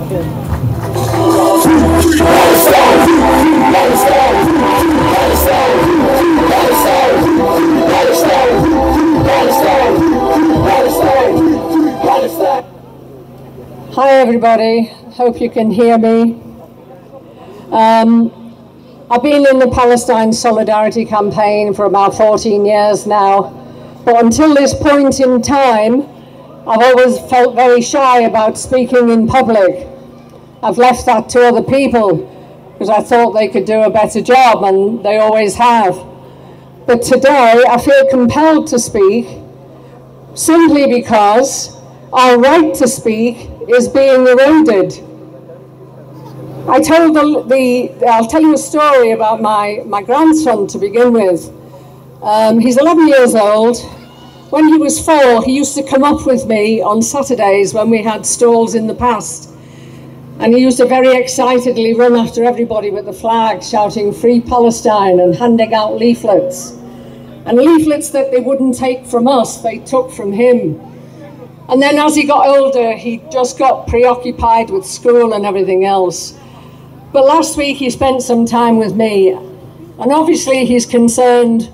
Hi everybody, hope you can hear me. I've been in the Palestine Solidarity Campaign for about 14 years now, but until this point in time, I've always felt very shy about speaking in public. I've left that to other people because I thought they could do a better job, and they always have. But today I feel compelled to speak simply because our right to speak is being eroded. I'll tell you a story about my grandson to begin with. He's 11 years old. When he was 4, he used to come up with me on Saturdays when we had stalls in the past. And he used to very excitedly run after everybody with the flag, shouting "Free Palestine" and handing out leaflets. And leaflets that they wouldn't take from us, they took from him. And then as he got older, he just got preoccupied with school and everything else. But last week he spent some time with me, and obviously he's concerned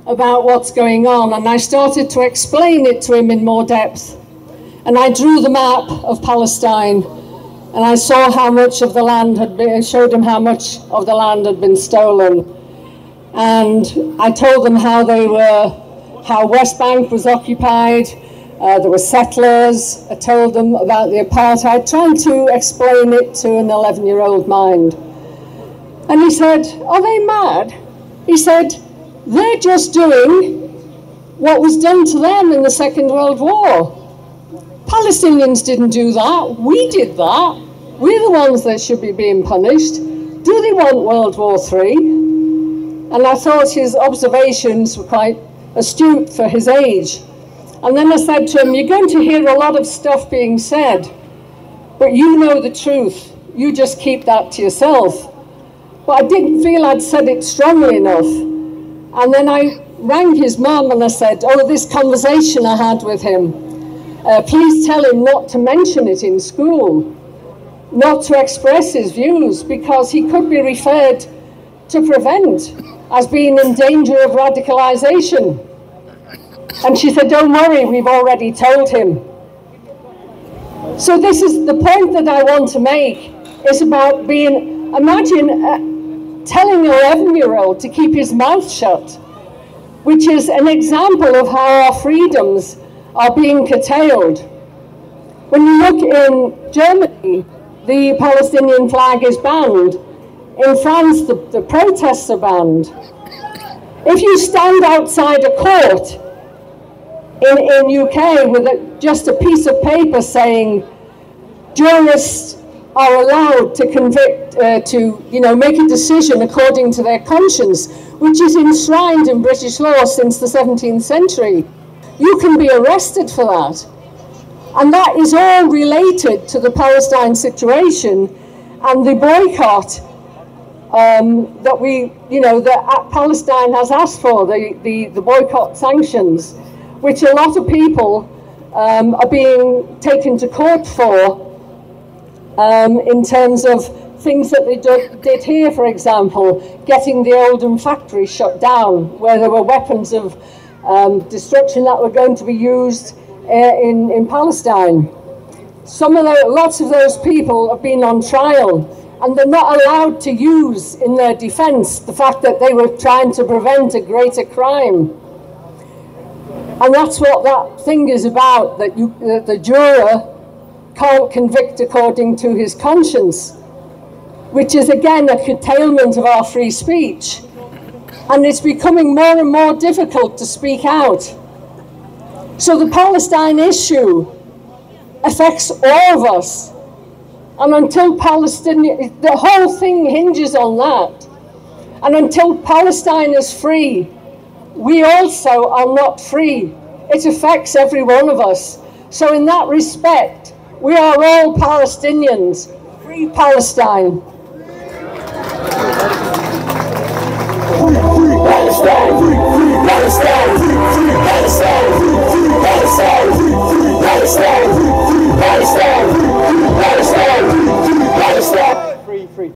about what's going on, and I started to explain it to him in more depth. And I drew the map of Palestine, and I saw how much of the land had been, showed him how much of the land had been stolen. And I told them how West Bank was occupied, there were settlers. I told them about the apartheid, trying to explain it to an 11-year-old mind. And he said, "Are they mad?" He said, "They're just doing what was done to them in the Second World War. Palestinians didn't do that, we did that. We're the ones that should be being punished. Do they want World War III?" And I thought his observations were quite astute for his age. And then I said to him, "You're going to hear a lot of stuff being said, but you know the truth. You just keep that to yourself." But I didn't feel I'd said it strongly enough. And then I rang his mum and I said, "Oh, this conversation I had with him, please tell him not to mention it in school, not to express his views, because he could be referred to Prevent as being in danger of radicalization." And she said, "Don't worry, we've already told him." So this is the point that I want to make. It's about being, imagine telling an 11-year-old to keep his mouth shut, which is an example of how our freedoms are being curtailed. When you look in Germany, the Palestinian flag is banned. In France, the protests are banned. If you stand outside a court in UK with just a piece of paper saying jurists are allowed to convict, make a decision according to their conscience, which is enshrined in British law since the 17th century, you can be arrested for that. And that is all related to the Palestine situation and the boycott that Palestine has asked for, the boycott sanctions, which a lot of people are being taken to court for in terms of things that they did here, for example, getting the Oldham factory shut down, where there were weapons of destruction that were going to be used in Palestine. Lots of those people have been on trial, and they're not allowed to use in their defense the fact that they were trying to prevent a greater crime. And that's what that thing is about, that the juror can't convict according to his conscience, which is again a curtailment of our free speech. And it's becoming more and more difficult to speak out. So the Palestine issue affects all of us. And until the whole thing hinges on that. And until Palestine is free, we also are not free. It affects every one of us. So in that respect, we are all Palestinians. Free Palestine. Free Palestine, free Palestine, free Palestine, free Palestine, free Palestine, free Palestine, free Palestine, free Palestine. free